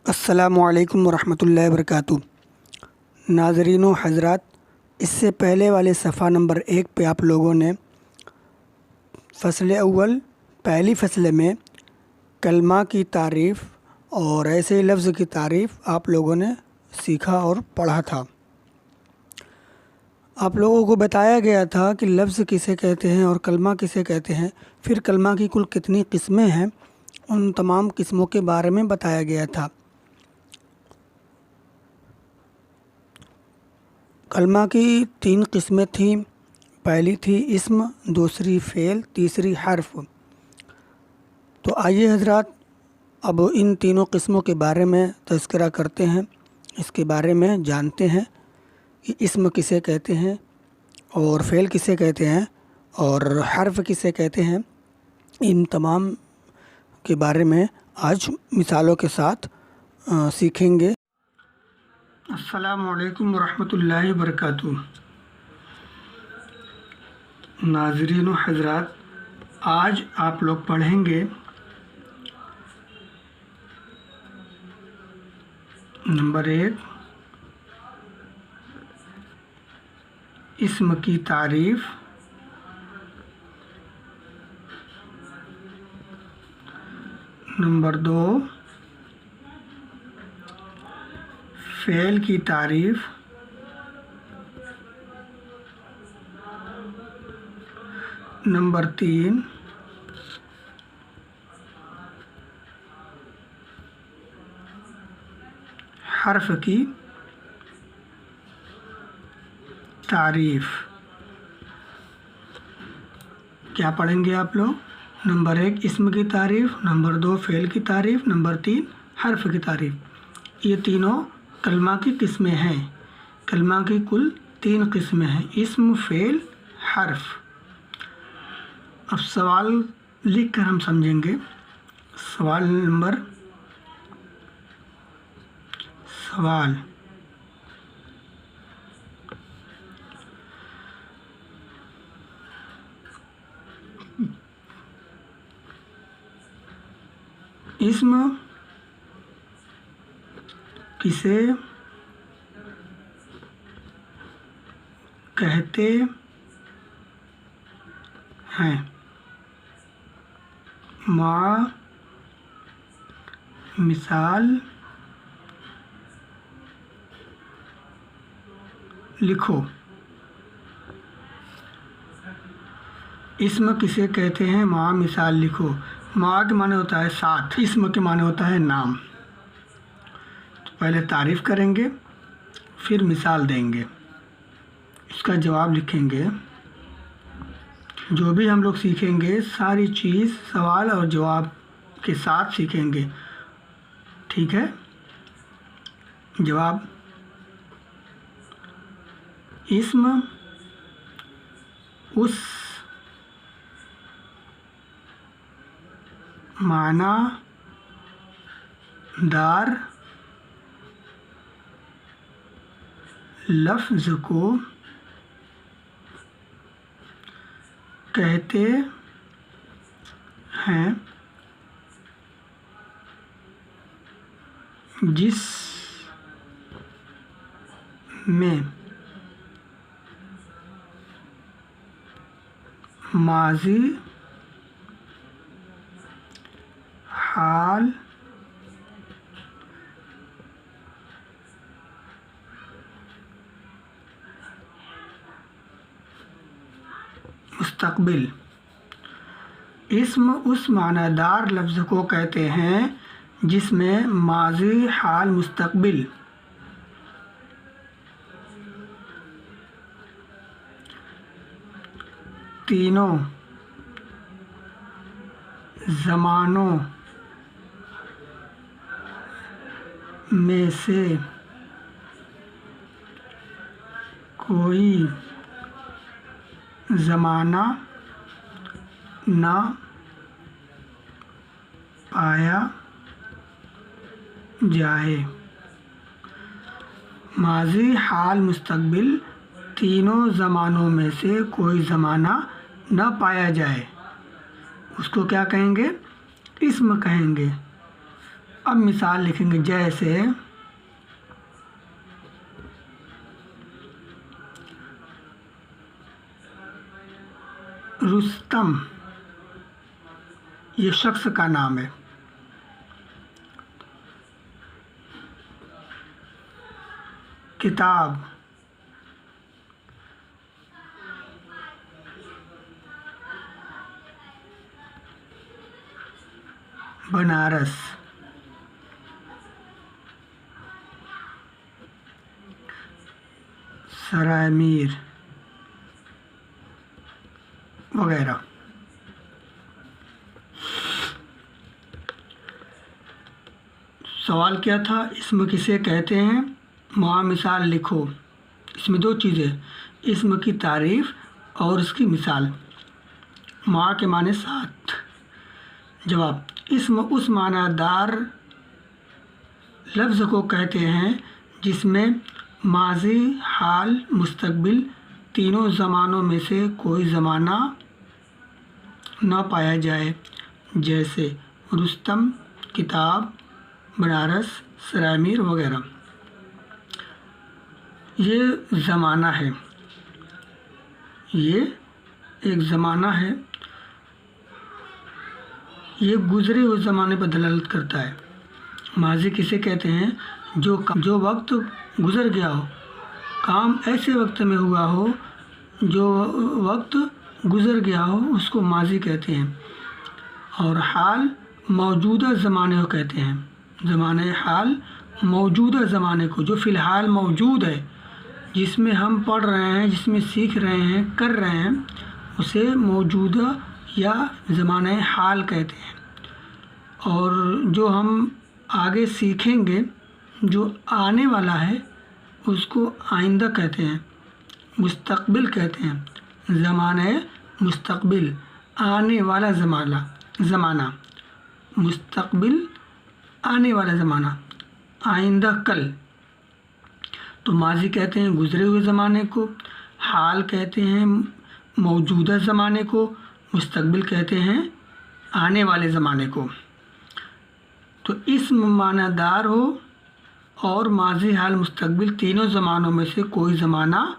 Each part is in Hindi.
अस्सलामुअलैकुम वरहमतुल्लाहि वबरकातुहू। नाज़रीन व हज़रात, इससे पहले वाले सफ़ा नंबर 1 पे आप लोगों ने फ़सल अव्वल पहली फ़सल में कलमा की तारीफ़ और ऐसे लफ्ज़ की तारीफ़ आप लोगों ने सीखा और पढ़ा था। आप लोगों को बताया गया था कि लफ्ज़ किसे कहते हैं और कलमा किसे कहते हैं, फिर कलमा की कुल कितनी किस्में हैं, उन तमाम किस्मों के बारे में बताया गया था। कलमा की 3 किस्में थीं। पहली थी इस्म, दूसरी फ़ेल, तीसरी हर्फ। तो आइए हज़रात, अब इन तीनों किस्मों के बारे में तज़किरा करते हैं, इसके बारे में जानते हैं कि इस्म किसे कहते हैं और फ़ेल किसे कहते हैं और हर्फ किसे कहते हैं। इन तमाम के बारे में आज मिसालों के साथ सीखेंगे। अस्सलामुअलैकुम वरहमतुल्लाहि वबरकातुहू। नाज़रीन व हज़रात, आज आप लोग पढ़ेंगे नंबर 1 इस्म की तारीफ़, नंबर 2 फ़ेल की तारीफ़, नंबर 3 हर्फ की तारीफ़। क्या पढ़ेंगे आप लोग? नंबर 1 इस्म की तारीफ़, नंबर 2 फ़ेल की तारीफ़, नंबर 3 हर्फ की तारीफ़। ये तीनों कलमा की किस्में हैं। कलमा की कुल 3 किस्में हैं, इस्म, फ़ेल, हर्फ। अब सवाल लिख कर हम समझेंगे। सवाल इस्म किसे कहते हैं? माँ मिसाल लिखो। इस्म किसे कहते हैं? माँ मिसाल लिखो। माँ के माने होता है साथ, इस्म के माने होता है नाम। तो पहले तारीफ़ करेंगे, फिर मिसाल देंगे, इसका जवाब लिखेंगे। जो भी हम लोग सीखेंगे सारी चीज़ सवाल और जवाब के साथ सीखेंगे, ठीक है? जवाब, इस्म उस मानादार लफ्ज़ को कहते हैं जिस में माज़ी, हाल, मुस्तक़बिल। इस्म उस मानादार लफ्ज़ को कहते हैं जिसमें माज़ी, हाल, मुस्तक़बिल तीनों ज़मानों में से कोई ज़माना ना पाया जाए। माज़ी, हाल, मुस्तक़बिल तीनों ज़मानों में से कोई ज़माना न पाया जाए, उसको क्या कहेंगे? इस्म कहेंगे। अब मिसाल लिखेंगे, जैसे रुस्तम, ये शख्स का नाम है। किताब, बनारस, सराय मीर वगैरह। सवाल क्या था, इसम किसे कहते हैं, वहाँ मिसाल लिखो। इसमें दो चीज़ें, इसम की तारीफ़ और इसकी मिसाल। माँ के माने साथ। जवाब, इसम उस मानादार लफ्ज़ को कहते हैं जिसमें माज़ी, हाल, मुस्तक़बिल तीनों ज़मानों में से कोई ज़माना न पाया जाए, जैसे रुस्तम, किताब, बनारस, सराय मीर वगैरह। ये ज़माना है, ये एक ज़माना है, ये गुज़रे हुए ज़माने पर दलालत करता है। माज़ी किसे कहते हैं, जो वक्त गुज़र गया हो, काम ऐसे वक्त में हुआ हो जो वक्त गुज़र गया हो, उसको माज़ी कहते हैं। और हाल मौजूदा ज़माने को कहते हैं। ज़माने हाल मौजूदा ज़माने को, जो फ़िलहाल मौजूद है, जिसमें हम पढ़ रहे हैं, जिसमें सीख रहे हैं, कर रहे हैं, उसे मौजूदा या ज़माने हाल कहते हैं। और जो हम आगे सीखेंगे, जो आने वाला है, उसको आइंदा कहते हैं, मुस्तक़बिल कहते हैं। ज़माने मुस्तक़बिल, आने वाला ज़माना, मुस्तक़बिल आने वाला ज़माना, आइंदा कल। तो माज़ी कहते हैं गुज़रे हुए ज़माने को, हाल कहते हैं मौजूदा ज़माने को, मुस्तक़बिल कहते हैं आने वाले ज़माने को। तो इसम मानादार हो और माज़ी, हाल, मुस्तक़बिल तीनों ज़मानों में से कोई ज़माना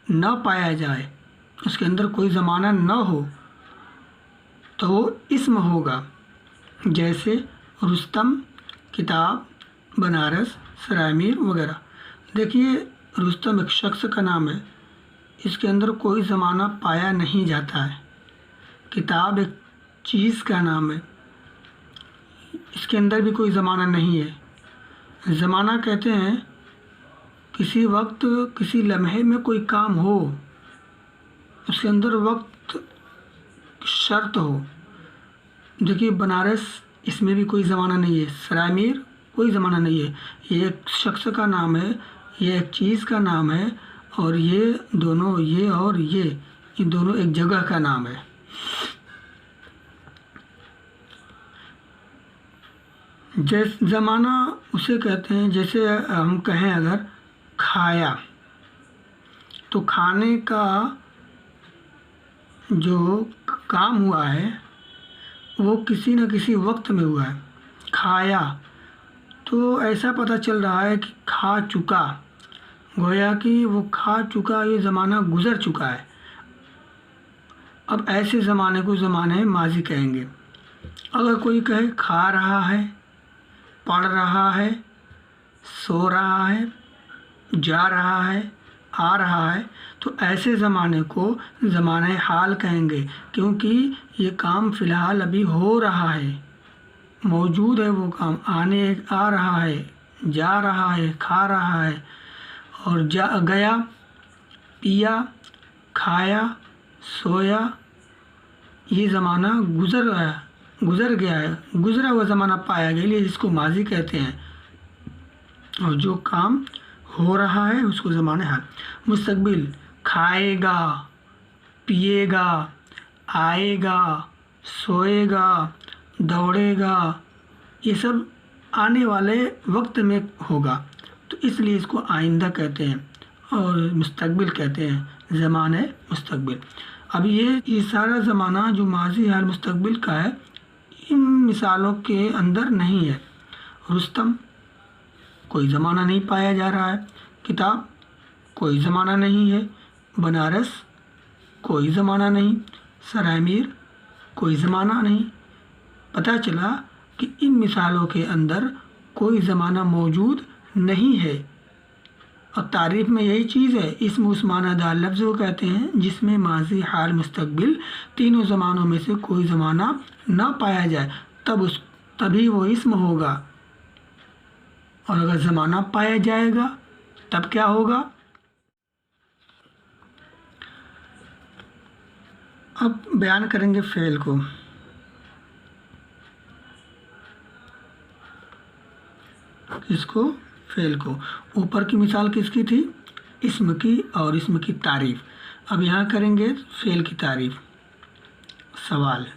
न पाया जाए, उसके अंदर कोई ज़माना न हो, तो वो इसम होगा। जैसे रुस्तम, किताब, बनारस, सराय मीर वगैरह। देखिए, रुस्तम एक शख्स का नाम है, इसके अंदर कोई ज़माना पाया नहीं जाता है। किताब एक चीज़ का नाम है, इसके अंदर भी कोई ज़माना नहीं है। ज़माना कहते हैं किसी वक्त, किसी लम्हे में कोई काम हो, उसके अंदर वक्त शर्त हो। देखिए, बनारस, इसमें भी कोई ज़माना नहीं है। सराय मीर कोई ज़माना नहीं है। ये एक शख्स का नाम है, ये एक चीज़ का नाम है, और ये दोनों, ये और ये दोनों एक जगह का नाम है। जैसे ज़माना उसे कहते हैं, जैसे हम कहें अगर खाया, तो खाने का जो काम हुआ है वो किसी न किसी वक्त में हुआ है। खाया तो ऐसा पता चल रहा है कि खा चुका, गोया कि वो खा चुका, ये ज़माना गुज़र चुका है। अब ऐसे ज़माने को ज़माने माज़ी कहेंगे। अगर कोई कहे खा रहा है, पढ़ रहा है, सो रहा है, जा रहा है, आ रहा है, तो ऐसे ज़माने को ज़माने हाल कहेंगे, क्योंकि ये काम फ़िलहाल अभी हो रहा है, मौजूद है वो काम, आ रहा है, जा रहा है, खा रहा है, और गया, पिया, खाया, सोया, ये ज़माना गुज़र गया है, गुज़रा हुआ ज़माना पाया गया, इसलिए इसको माज़ी कहते हैं। और जो काम हो रहा है उसको ज़माने हाल। मुस्तक़बिल, खाएगा, पिएगा, आएगा, सोएगा, दौड़ेगा, ये सब आने वाले वक्त में होगा, तो इसलिए इसको आइंदा कहते हैं और मुस्तक़बिल कहते हैं, ज़माने मुस्तक़बिल। अब ये सारा ज़माना जो माज़ी, हाल, मुस्तक़बिल का है, इन मिसालों के अंदर नहीं है, रुस्तम, कोई ज़माना नहीं पाया जा रहा है। किताब, कोई ज़माना नहीं है। बनारस, कोई ज़माना नहीं। सरायमीर, कोई ज़माना नहीं। पता चला कि इन मिसालों के अंदर कोई ज़माना मौजूद नहीं है। और तारीफ़ में यही चीज़ है, इस्म उस मानादार लफ्ज़ को कहते हैं जिसमें माजी, हाल, मुस्तकबिल तीनों ज़मानों में से कोई ज़माना ना पाया जाए, तभी वो इस्म होगा। और अगर ज़माना पाया जाएगा तब क्या होगा? अब बयान करेंगे फ़ेल को। किसको? फ़ेल को। ऊपर की मिसाल किसकी थी? इस्म की और इस्म की तारीफ़। अब यहाँ करेंगे फ़ेल की तारीफ़। सवाल,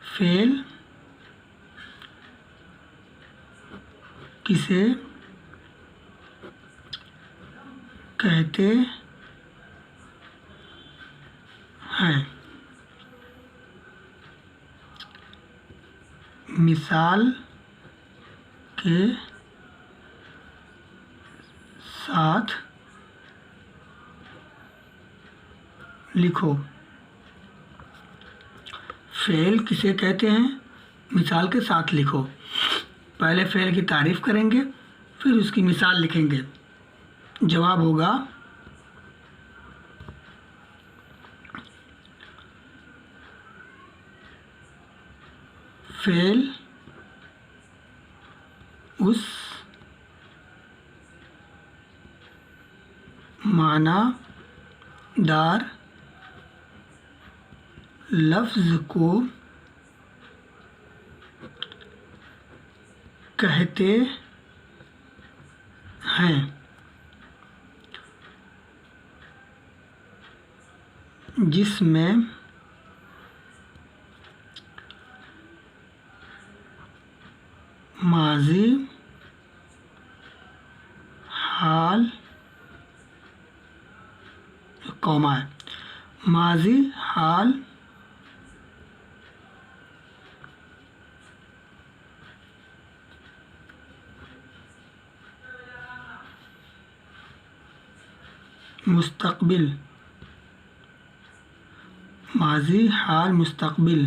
फ़ेल किसे कहते हैं? मिसाल के साथ लिखो। फ़ेल किसे कहते हैं? मिसाल के साथ लिखो। पहले फ़ेल की तारीफ़ करेंगे, फिर उसकी मिसाल लिखेंगे। जवाब होगा फ़ेल उस मानादार लफ्ज़ को कहते हैं जिसमें माज़ी, हाल, कॉमा है, माज़ी, हाल, मुस्तकबिल, माज़ी, हाल, मुस्तकबिल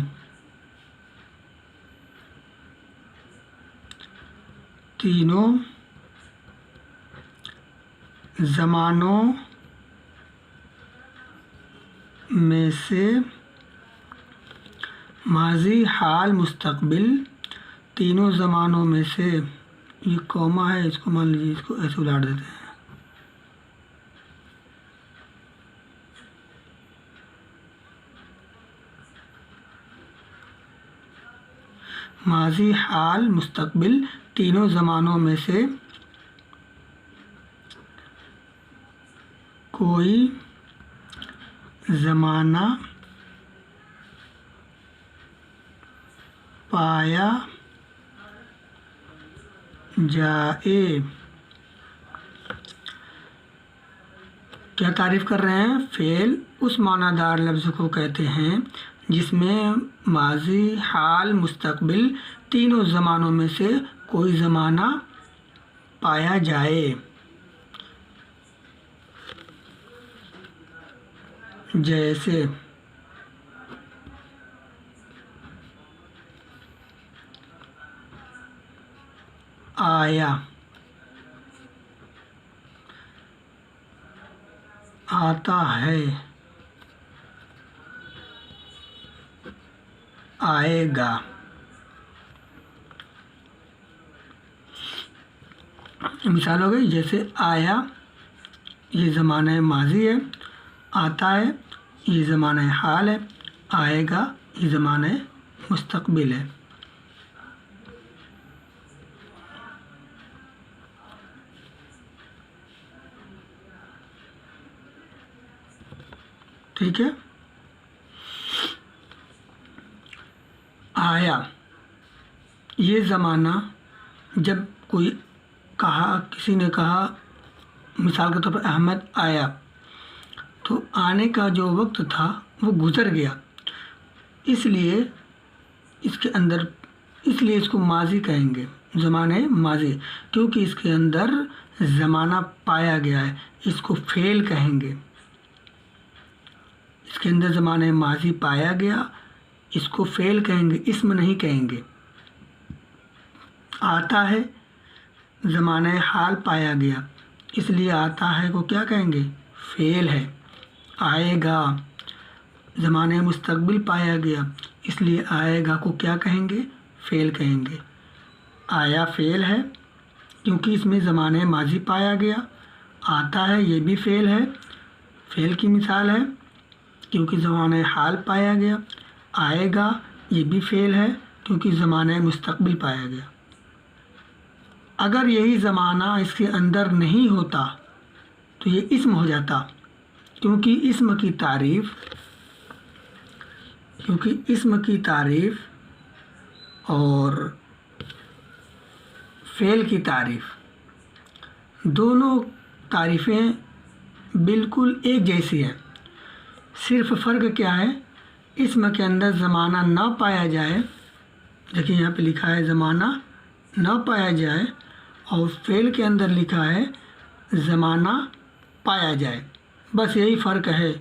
तीनों ज़मानों में से माज़ी, हाल, मुस्तकबिल तीनों ज़मानों में से, ये कॉमा है, इसको मान लीजिए, इसको ऐसे उलाट देते हैं। माज़ी, हाल, मुस्तकबिल तीनों ज़मानों में से कोई ज़माना पाया जाए। क्या तारीफ़ कर रहे हैं? फ़ेल उस मानादार लफ्ज़ को कहते हैं जिसमें माज़ी, हाल, मुस्तकबिल तीनों ज़मानों में से कोई ज़माना पाया जाए। जैसे आया, आता है, आएगा। मिसाल हो गई, जैसे आया ये ज़माना माज़ी है, आता है ये ज़माना हाल है, आएगा ये ज़माना मुस्तकबिल है। ठीक है। आया, ये ज़माना, जब कोई किसी ने कहा, मिसाल के तौर पर अहमद आया, तो आने का जो वक्त था वो गुज़र गया, इसलिए इसको माजी कहेंगे, ज़माने माजी, क्योंकि इसके अंदर ज़माना पाया गया है, इसको फ़ेल कहेंगे। इसके अंदर ज़माने माजी पाया गया, इसको फ़ेल कहेंगे, इस्म नहीं कहेंगे। आता है, ज़माने हाल पाया गया, इसलिए आता है को क्या कहेंगे, फ़ेल है। आएगा, ज़माने मुस्तक़बिल पाया गया, इसलिए आएगा को क्या कहेंगे, फ़ेल कहेंगे। आया फ़ेल है क्योंकि इसमें ज़माने माजी पाया गया। आता है, ये भी फ़ेल है, फ़ेल की मिसाल है क्योंकि ज़माने हाल पाया गया। आएगा, ये भी फ़ेल है क्योंकि ज़माने मुस्तक़बिल पाया गया। अगर यही ज़माना इसके अंदर नहीं होता तो ये इस्म हो जाता, क्योंकि इस्म की तारीफ़ और फ़ेल की तारीफ़ दोनों तारीफ़ें बिल्कुल एक जैसी हैं। सिर्फ़ फ़र्क क्या है, इस्म के अंदर ज़माना ना पाया जाए, देखिए यहाँ पे लिखा है ज़माना ना पाया जाए, और फ़ेल के अंदर लिखा है ज़माना पाया जाए, बस यही फ़र्क है।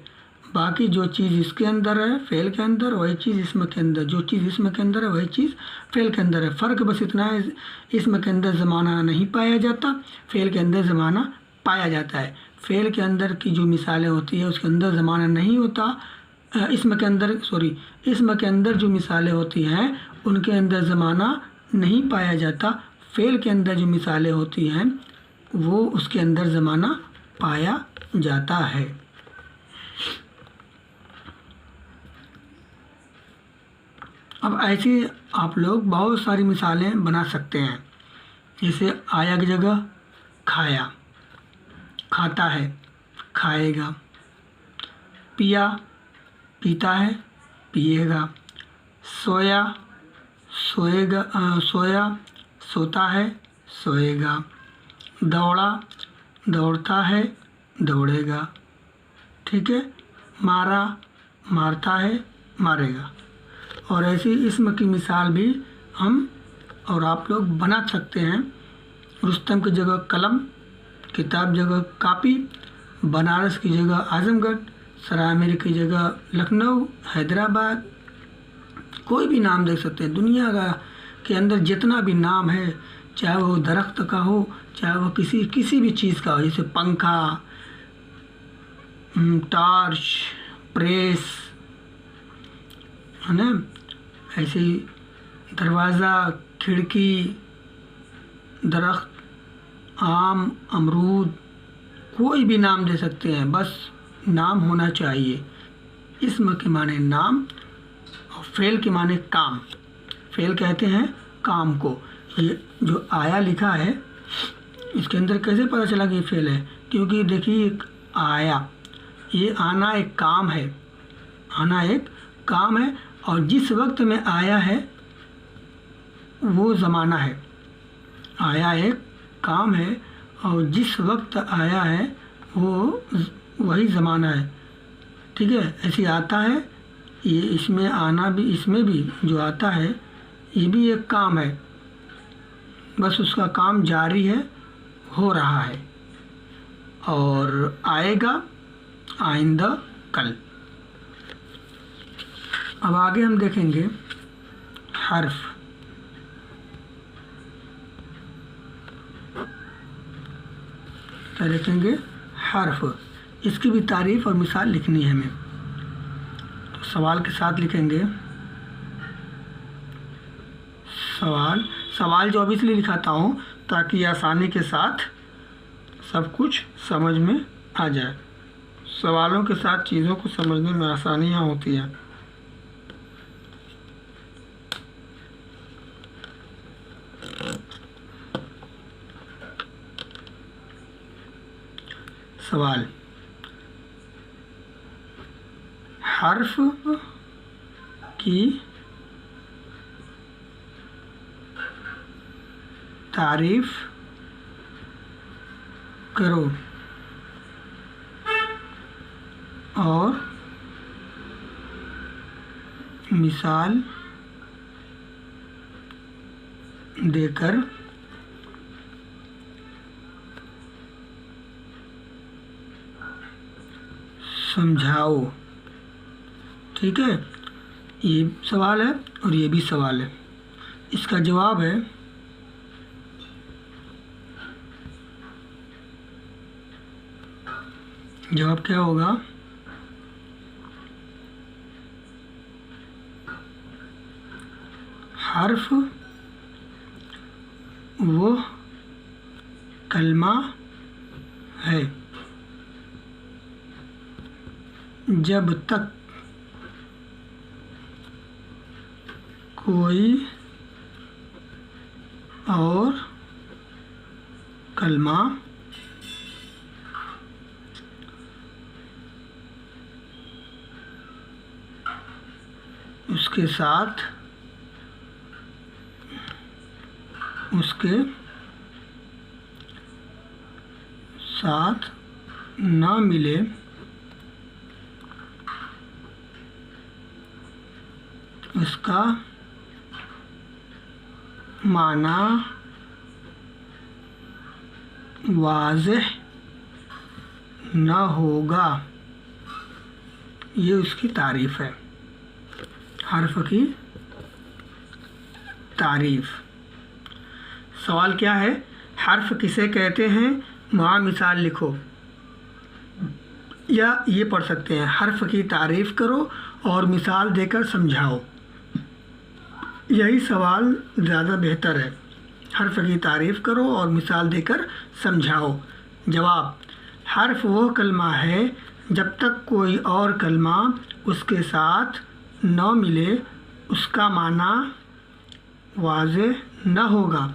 बाकी जो चीज़ इसके अंदर है फ़ेल के अंदर, वही चीज़ इसम के अंदर, जो चीज़ इसम के अंदर है वही चीज़ फ़ेल के अंदर है। फ़र्क बस इतना है, इसम के अंदर ज़माना नहीं पाया जाता, फ़ेल के अंदर ज़माना पाया जाता है। फ़ेल के अंदर की जो मिसालें होती है उसके अंदर ज़माना नहीं होता, इसम के अंदर जो मिसालें होती हैं उनके अंदर ज़माना नहीं पाया जाता। फ़ेल के अंदर जो मिसालें होती हैं वो उसके अंदर ज़माना पाया जाता है। अब ऐसी आप लोग बहुत सारी मिसालें बना सकते हैं, जैसे आया की जगह खाया, खाता है, खाएगा। पिया, पीता है, पिएगा। सोया, सोता है, सोएगा। दौड़ा, दौड़ता है, दौड़ेगा। ठीक है। मारा, मारता है, मारेगा। और ऐसी इस्म की मिसाल भी हम और आप लोग बना सकते हैं। रुस्तम की जगह कलम, किताब जगह कापी, बनारस की जगह आज़मगढ़, सरायमीर की जगह लखनऊ, हैदराबाद, कोई भी नाम दे सकते हैं। दुनिया के अंदर जितना भी नाम है, चाहे वो दरख्त का हो, चाहे वो किसी भी चीज़ का हो, जैसे पंखा, टॉर्च, प्रेस, है ना, ऐसे ही दरवाज़ा, खिड़की, दरख्त, आम, अमरूद, कोई भी नाम दे सकते हैं, बस नाम होना चाहिए। इस्म के माने नाम और फ़ेल के माने काम। फ़ेल कहते हैं काम को। ये जो आया लिखा है इसके अंदर कैसे पता चला कि फ़ेल है, क्योंकि देखिए आया, ये आना एक काम है, आना एक काम है, और जिस वक्त में आया है वो ज़माना है। आया एक काम है और जिस वक्त आया है वो वही ज़माना है। ठीक है। ऐसे आता है, ये इसमें आना भी, इसमें भी जो आता है ये भी एक काम है, बस उसका काम जारी है, हो रहा है। और आएगा, आइंदा, कल। अब आगे हम देखेंगे हर्फ। क्या देखेंगे? हर्फ। इसकी भी तारीफ़ और मिसाल लिखनी है हमें, तो सवाल के साथ लिखेंगे। सवाल जो अब इसलिए लिखाता हूँ ताकि आसानी के साथ सब कुछ समझ में आ जाए। सवालों के साथ चीज़ों को समझने में आसानियाँ होती हैं। सवाल, हर्फ की तारीफ करो और मिसाल देकर समझाओ। ठीक है, ये सवाल है और ये भी सवाल है। इसका जवाब है जवाब क्या होगा? हर्फ वो कलमा है जब तक कोई और कलमा उसके साथ ना मिले, उसका माना वाज़ेह न होगा। ये उसकी तारीफ़ है, हर्फ की तारीफ़। सवाल क्या है? हर्फ किसे कहते हैं, वहाँ मिसाल लिखो। या ये पढ़ सकते हैं, हर्फ की तारीफ़ करो और मिसाल देकर समझाओ। यही सवाल ज़्यादा बेहतर है। हर्फ की तारीफ़ करो और मिसाल देकर समझाओ। जवाब: हर्फ वो कलमा है जब तक कोई और कलमा उसके साथ न मिले, उसका माना वाज़ेह न होगा।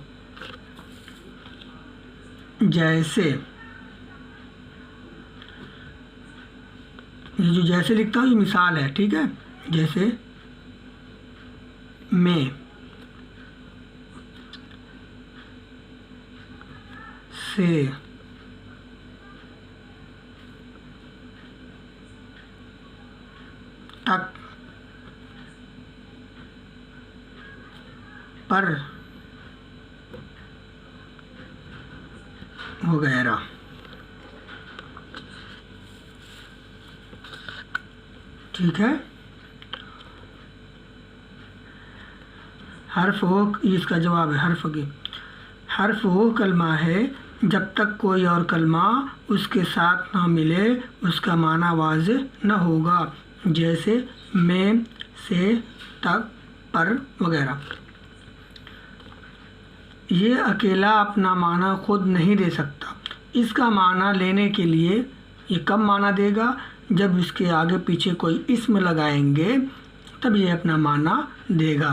जैसे, ये जो जैसे लिखता हूँ ये मिसाल है। ठीक है, जैसे में, से, तक, पर वगैरह। ठीक है, हर्फ वो, इसका जवाब है हर्फ वो कलमा है जब तक कोई और कलमा उसके साथ ना मिले, उसका माना वाज़ेह न होगा। जैसे में, से, तक, पर वगैरह। ये अकेला अपना माना खुद नहीं दे सकता। इसका माना लेने के लिए ये कब माना देगा? जब इसके आगे पीछे कोई इस्म लगाएंगे तब ये अपना माना देगा।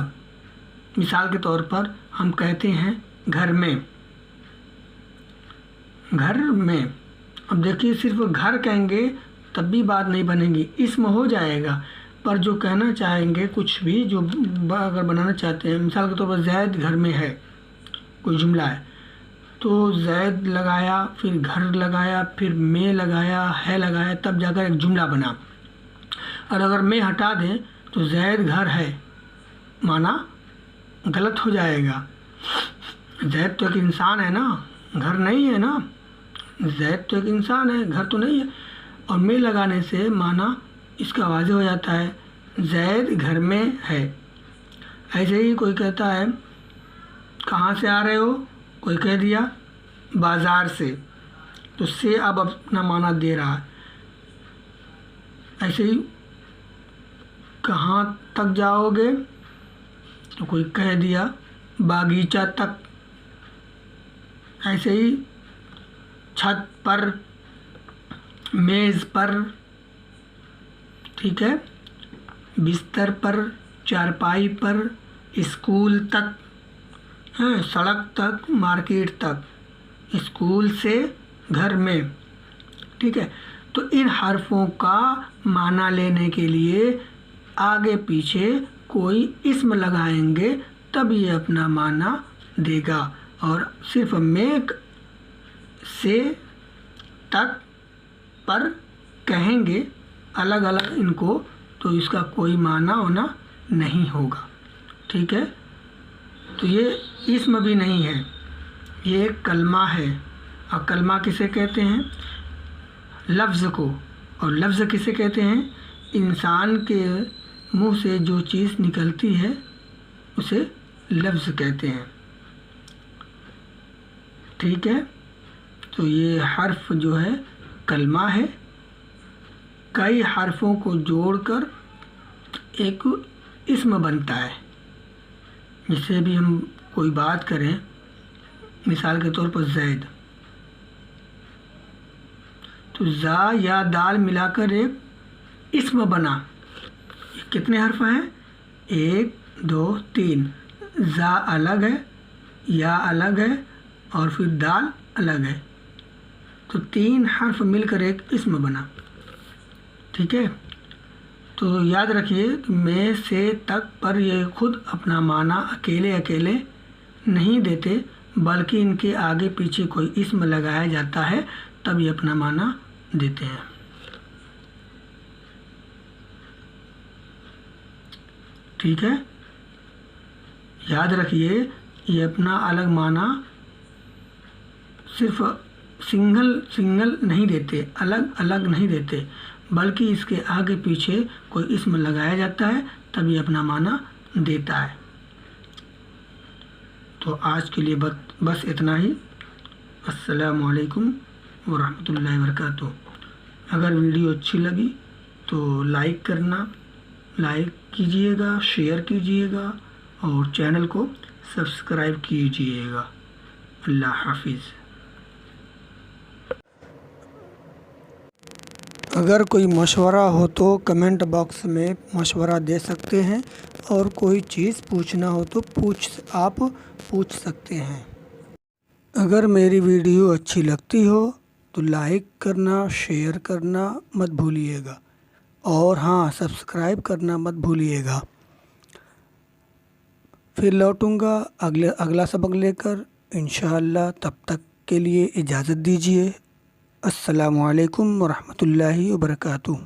मिसाल के तौर पर हम कहते हैं घर में, घर में। अब देखिए, सिर्फ घर कहेंगे तब भी बात नहीं बनेगी, इस्म हो जाएगा। पर जो कहना चाहेंगे, कुछ भी जो अगर बनाना चाहते हैं, मिसाल के तौर पर ज़ैद घर में है, कोई जुमला है, तो ज़ैद लगाया, फिर घर लगाया, फिर में लगाया, है लगाया, तब जाकर एक जुमला बना। और अगर में हटा दें तो ज़ैद घर है, माना गलत हो जाएगा। ज़ैद तो एक इंसान है ना, घर नहीं है ना। ज़ैद तो एक इंसान है, घर तो नहीं है। और में लगाने से माना इसका वाज़ेह हो जाता है, ज़ैद घर में है। ऐसे ही कोई कहता है कहाँ से आ रहे हो, कोई कह दिया बाज़ार से, तो से अब अपना माना दे रहा है। ऐसे ही कहाँ तक जाओगे, तो कोई कह दिया बागीचा तक। ऐसे ही छत पर, मेज़ पर, ठीक है, बिस्तर पर, चारपाई पर, स्कूल तक, हैं, सड़क तक, मार्केट तक, स्कूल से घर में। ठीक है, तो इन हर्फों का माना लेने के लिए आगे पीछे कोई इस्म लगाएंगे तब ये अपना माना देगा। और सिर्फ में से तक पर कहेंगे अलग अलग इनको तो इसका कोई माना होना नहीं होगा। ठीक है, तो ये इस्म भी नहीं है, ये एक कलमा है। और कलमा किसे कहते हैं? लफ्ज़ को। और लफ्ज़ किसे कहते हैं? इंसान के मुंह से जो चीज़ निकलती है उसे लफ्ज़ कहते हैं। ठीक है, तो ये हर्फ जो है कलमा है। कई हर्फों को जोड़कर एक इस्म बनता है। जिससे भी हम कोई बात करें, मिसाल के तौर पर ज़ैद, तो ज़ा या दाल मिलाकर एक इस्म बना। ये कितने हर्फ हैं? 1 2 3। ज़ा अलग है, या अलग है और फिर दाल अलग है, तो 3 हर्फ मिलकर एक इस्म बना। ठीक है, तो याद रखिए में से तक पर ये खुद अपना माना अकेले अकेले नहीं देते, बल्कि इनके आगे पीछे कोई इस्म लगाया जाता है तब ये अपना माना देते हैं। ठीक है, याद रखिए ये अपना अलग माना सिर्फ सिंगल नहीं देते, अलग अलग नहीं देते, बल्कि इसके आगे पीछे कोई इस्म लगाया जाता है तब ये अपना माना देता है। तो आज के लिए बस इतना ही। अस्सलामु अलैकुम वरहमतुल्लाहि वबरकातुहू। अगर वीडियो अच्छी लगी तो लाइक कीजिएगा, शेयर कीजिएगा और चैनल को सब्सक्राइब कीजिएगा। अल्लाह हाफिज़। अगर कोई मशवरा हो तो कमेंट बॉक्स में मशवरा दे सकते हैं, और कोई चीज़ पूछना हो तो आप पूछ सकते हैं। अगर मेरी वीडियो अच्छी लगती हो तो लाइक करना, शेयर करना मत भूलिएगा, और हाँ, सब्सक्राइब करना मत भूलिएगा। फिर लौटूँगा अगला सबक लेकर इंशाअल्लाह। तब तक के लिए इजाज़त दीजिए। अस्सलामु अलैकुम वरहमतुल्लाहि वबरकातुहू।